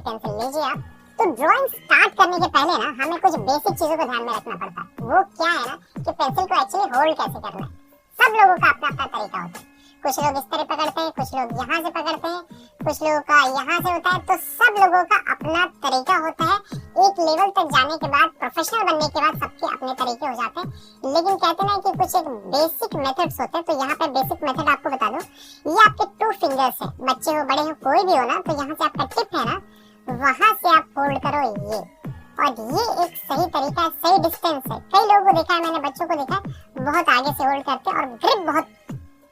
Pencil लीजिए आप। तो ड्राइंग स्टार्ट करने के पहले ना हमें कुछ बेसिक चीजों को ध्यान में रखना पड़ता है। वो क्या है ना कि पेंसिल को एक्चुअली होल्ड कैसे करना है। सब लोगों का अपना अपना तरीका होता है। कुछ लोग इस तरह पकड़ते हैं, कुछ लोग यहाँ से पकड़ते हैं, कुछ लोगों का यहाँ से होता है। तो सब लोगों का अपना तरीका होता है। एक लेवल तक जाने के बाद, प्रोफेशनल बनने के बाद सबके अपने तरीके हो जाते हैं। लेकिन कहते हैं कि कुछ एक बेसिक मेथड्स होते हैं। तो यहाँ पे बेसिक मेथड आपको बता दूं, ये आपके 2 फिंगर्स है, बच्चे हो बड़े हो कोई भी हो ना, तो यहाँ से आपका टिप है ना, वहां से आप होल्ड करो ये, और ये एक सही तरीका है, सही डिस्टेंस है। कई लोगों को देखा है मैंने, बच्चों को देखा है बहुत आगे से होल्ड करते हैं और ग्रिप बहुत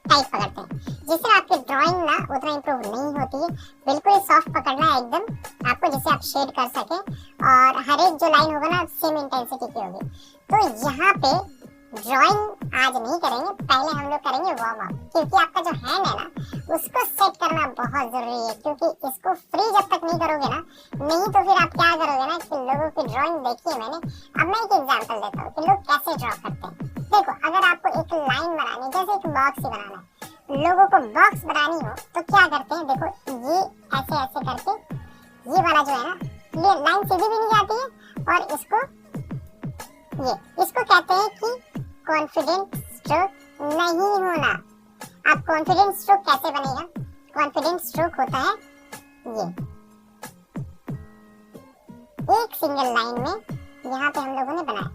टाइट पकड़ते हैं, जिससे आपकी ड्राइंग ना उतना इंप्रूव नहीं होती है। बिल्कुल सॉफ्ट पकड़ना है एकदम आपको, जिससे आप शेड कर सके और हर एक जो लाइन होगा ना सेम इंटेंसिटी की होगी। तो यहाँ पे ड्राइंग आज नहीं करेंगे, पहले हम लोग करेंगे वार्म अप, क्योंकि आपका जो हैंड है ना उसको सेट करना बहुत जरूरी है। क्योंकि इसको फ्री जब तक नहीं करोगे ना, नहीं तो फिर आप क्या करोगे ना कि लोगों की ड्राइंग देखी है मैंने। अब मैं एक एग्जांपल देता हूँ कि लोग कैसे ड्रॉ करते हैं। देखो, अगर आपको एक लाइन बनानी, जैसे एक बॉक्स ही बनाना है, लोगों को बॉक्स बनानी हो तो क्या करते हैं, देखो ये ऐसे ऐसे करके ये वाला जो है ना, ये लाइन सीधी भी नहीं जाती है, और इसको कहते हैं कि कॉन्फिडेंट स्ट्रोक नहीं होना। अब कॉन्फिडेंट स्ट्रोक कैसे बनेगा? कॉन्फिडेंट स्ट्रोक होता है ये, एक सिंगल लाइन में यहाँ पे हम लोगों ने बनाया,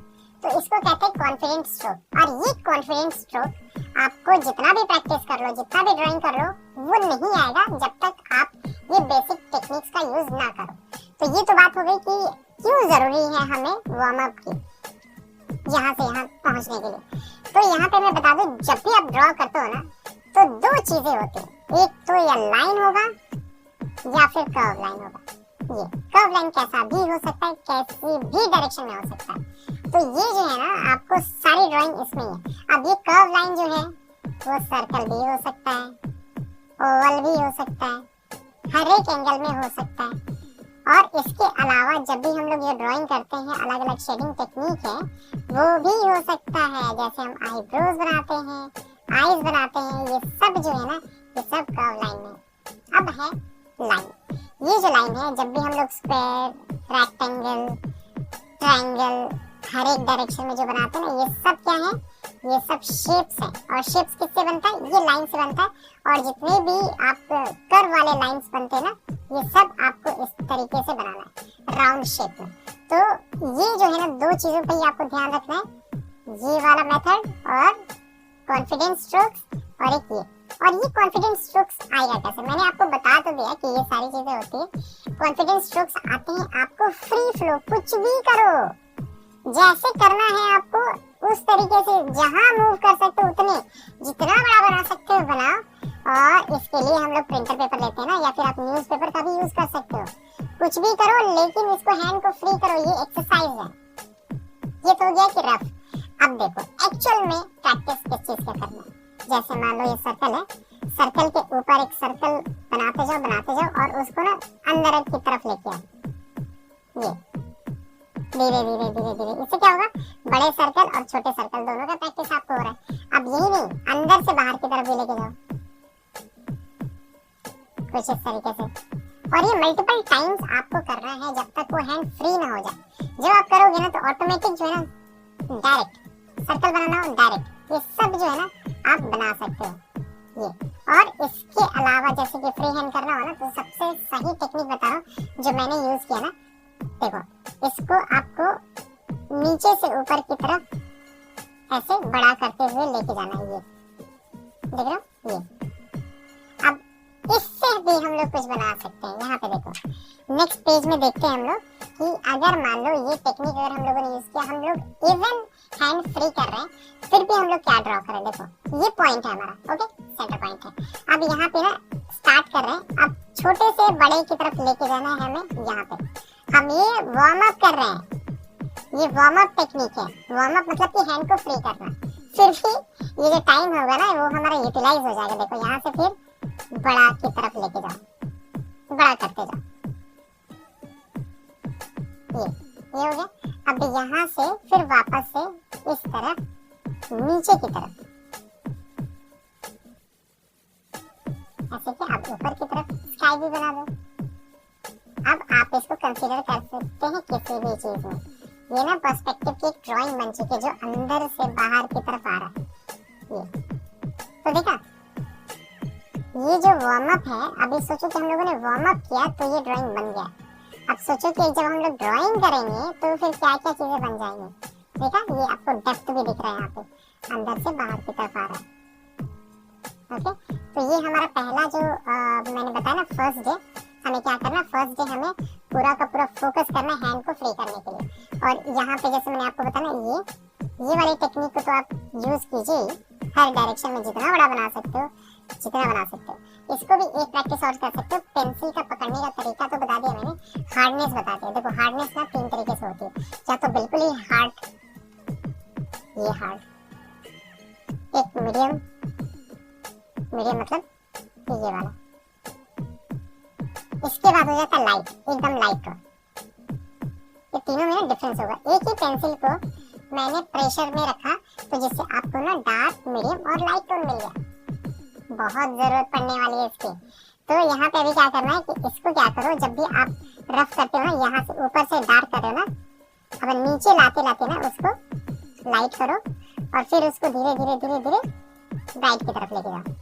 तो इसको कहते हैं कॉन्फिडेंट स्ट्रोक। और ये कॉन्फिडेंट स्ट्रोक आपको जितना भी प्रैक्टिस कर लो, जितना भी ड्राइंग कर लो, वो नहीं आएगा जब तक आप ये बेसिक टेक्निक्स का यूज ना करो। तो ये तो बात हो गई कि क्यों जरूरी है हमें वार्म अप की यहाँ से यहाँ पहुँचने के लिए। तो यहाँ पे मैं बता दूं, जब भी आप ड्रॉ करते हो ना, तो 2 चीजें होती हैं, एक तो या लाइन होगा या फिर कर्व लाइन होगा। ये कर्व लाइन कैसा भी हो सकता है, कैसी भी डायरेक्शन में हो सकता है। तो ये जो है ना, आपको सारी ड्राइंग इसमें ही है। अब ये कर्व लाइन जो है वो सर्कल भी हो सकता है, ओवल भी हो सकता है, हर एक एंगल में हो सकता है। और इसके अलावा जब भी हम लोग ये ड्राइंग करते हैं, अलग अलग शेडिंग टेक्निक है, वो भी हो सकता है। जैसे हम आईब्रोज बनाते हैं, आईज बनाते हैं, ये सब जो है ना, ये सब कर्व लाइन में। अब है लाइन, ये जो लाइन है, जब भी हम लोग स्क्वायर, रेक्टेंगल, ट्रायंगल, हर एक डायरेक्शन में जो बनाते हैं ना, ये सब क्या है, ये सब शेप्स हैं। और शेप्स किससे बनता है? ये लाइन से बनता है। और जितने भी आप कर्व वाले लाइंस बनते हैं ना, ये सब आपको इस तरीके से बनाना है, राउंड शेप में। तो ये जो है ना, 2 चीजों पे ही आपको ध्यान रखना है, ये वाला मेथड और कॉन्फिडेंस स्ट्रोक्स, और एक ये। और ये कॉन्फिडेंस स्ट्रोक्स आएगा कैसे? मैंने आपको बता तो दिया कि ये सारी चीजें होती है। कॉन्फिडेंस स्ट्रोक्स आते हैं आपको फ्री फ्लो, कुछ भी करो, जैसे करना है आपको उस तरीके से, जहां मूव कर सकते हो उतने, जितना बड़ा बना सकते हो बनाओ। और इसके लिए हम लोग प्रिंटर पेपर लेते हैं ना, या फिर आप न्यूज़पेपर का भी यूज कर सकते हो। कुछ भी करो, लेकिन इसको हैंड को फ्री करो, ये एक्सरसाइज है। ये तो हो गया कि रफ। अब देखो एक्चुअल में प्रैक्टिस किस चीज का करना है। जैसे मान लो ये सर्कल है, सर्कल के ऊपर एक सर्कल बनाते जाओ और उसको ना अंदर की तरफ लेके आओ। ये धीरे धीरे धीरे धीरे, इससे क्या होगा, बड़े सर्कल और छोटे सर्कल दोनों का प्रैक्टिस आपको हो रहा है। अब यही नहीं, अंदर से बाहर की तरफ भी लेके जाओ, कुछ इस तरीके से। और ये मल्टीपल टाइम्स आपको करना है जब तक वो हैंड फ्री ना हो जाए। जब आप करोगे ना, तो ऑटोमेटिक जो है ना, डायरेक्ट सर्कल बनाना हो, डायरेक्ट ये सब जो है ना आप बना सकते हो। ये और इसके अलावा जैसे कि फ्री हैंड करना हो ना, तो सबसे सही टेक्निक बता रहा हूँ जो मैंने यूज किया ना। देखो, इसको आपको नीचे से ऊपर की तरफ ऐसे बड़ा करते हुए लेके जाना है। ये देख रहे हो, ये। अब इससे भी हम लोग कुछ बना सकते हैं। यहाँ पे देखो, नेक्स्ट पेज में देखते हैं हम लोग कि अगर मान लो ये टेक्निक अगर हम लोगों ने यूज किया, हम लोग इवन हैंड फ्री कर रहे हैं, फिर भी हम लोग क्या ड्रॉ करें। देखो, ये पॉइंट है हमारा, ओके, सेंटर पॉइंट है। अब यहाँ पे ना स्टार्ट कर रहे हैं, अब छोटे से बड़े की तरफ लेके जाना है हमें। यहाँ पे हम ये वार्म अप कर रहे हैं, ये वार्म अप टेक्निक है। वार्म अप मतलब कि हैंड को फ्री करना। फिर भी ये जो टाइम होगा ना, वो हमारा यूटिलाइज हो जाएगा। देखो, यहाँ से फिर बड़ा की तरफ लेके जाओ, बड़ा करते जाओ। ये हो गया। अब यहाँ से फिर वापस से इस तरफ नीचे की तरफ, ऐसे कि अब ऊपर की तरफ स्काई भी बना दो। अब आप आप इसको कंसीडर कर सकते हैं किसी भी चीज में। ये ना पर्सपेक्टिव की एक ड्राइंग बन चुकी है जो अंदर से बाहर की तरफ आ रहा है। ये तो देखा, ये जो वार्म अप है, अभी सोचो कि हम लोगों ने वार्म अप किया तो ये ड्राइंग बन गया। अब सोचो कि जब हम लोग ड्राइंग करेंगे तो फिर क्या क्या चीजें बन जाएंगी। देखा, ये आपको डेप्थ भी दिख रहा है, यहाँ पे अंदर से बाहर की तरफ आ रहा है। ओके, तो ये हमारा पहला जो मैंने बताया ना फर्स्ट डे, हमें क्या करना, फर्स्ट डे हमें पूरा का पूरा फोकस करना हैंड को फ्री करने के लिए। और यहाँ पे जैसे मैंने आपको बताया ना, ये वाली टेक्निक को तो आप यूज कीजिए हर डायरेक्शन में, जितना बड़ा बना सकते हो जितना बना सकते हो। इसको भी एक प्रैक्टिस और कर सकते हो। पेंसिल का पकड़ने का तरीका तो बता दिया मैंने, हार्डनेस बता दिया। देखो हार्डनेस ना 3 तरीके से होती है, या तो बिल्कुल ही हार्ड, ये हार्ड, एक मीडियम मतलब ये वाला, इसके बाद हो जाता है लाइट, एकदम लाइट का। ये तीनों में ना डिफरेंस होगा। एक ही पेंसिल को मैंने प्रेशर में रखा तो जिससे आपको ना डार्क, मीडियम और लाइट टोन मिल गया। बहुत जरूरत पड़ने वाली है इसकी। तो यहाँ पे अभी क्या करना है कि इसको क्या करो, जब भी आप रफ करते हो ना, यहाँ से ऊपर से डार्क कर रहे हो ना, अब नीचे लाते लाते ना उसको लाइट करो और फिर उसको धीरे धीरे धीरे धीरे ब्राइट की तरफ लेके जाओ।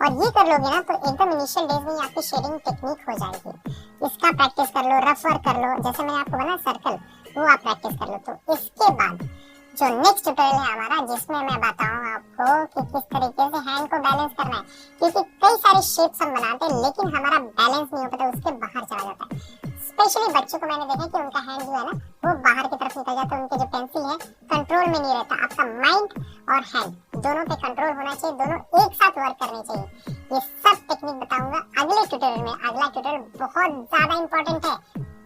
और ये कर लोगे ना तो एकदम इनिशियल डेज में आपकी शेडिंग टेक्निक हो जाएगी। इसका प्रैक्टिस कर लो, रफ वर्क कर लो, जैसे मैंने आपको बोला सर्कल, वो आप प्रैक्टिस कर लो। तो इसके बाद जो नेक्स्ट ट्यूटोरियल है हमारा, जिसमें मैं बताऊं आपको कि किस तरीके से हैंड को बैलेंस करना है, क्योंकि कई सारे शेप्स हम बनाते हैं लेकिन हमारा बैलेंस नहीं हो पाता, उसके बाहर चला जाता है। स्पेशली बच्चों को मैंने देखा कि उनका हैंड जो है ना वो बाहर की तरफ निकल जाता है, उनके जो पेंसिल है कंट्रोल में नहीं रहता। आपका माइंड और हैंड दोनों पे कंट्रोल होना चाहिए, दोनों एक साथ वर्क करने चाहिए। ये सब टेक्निक बताऊंगा अगले ट्यूटोरियल में। अगला ट्यूटोरियल बहुत ज्यादा इंपॉर्टेंट है,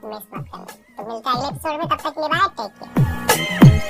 मिस मत करना। तो मिलते हैं अगले एपिसोड में, तब तक के लिए बाय, टेक केयर।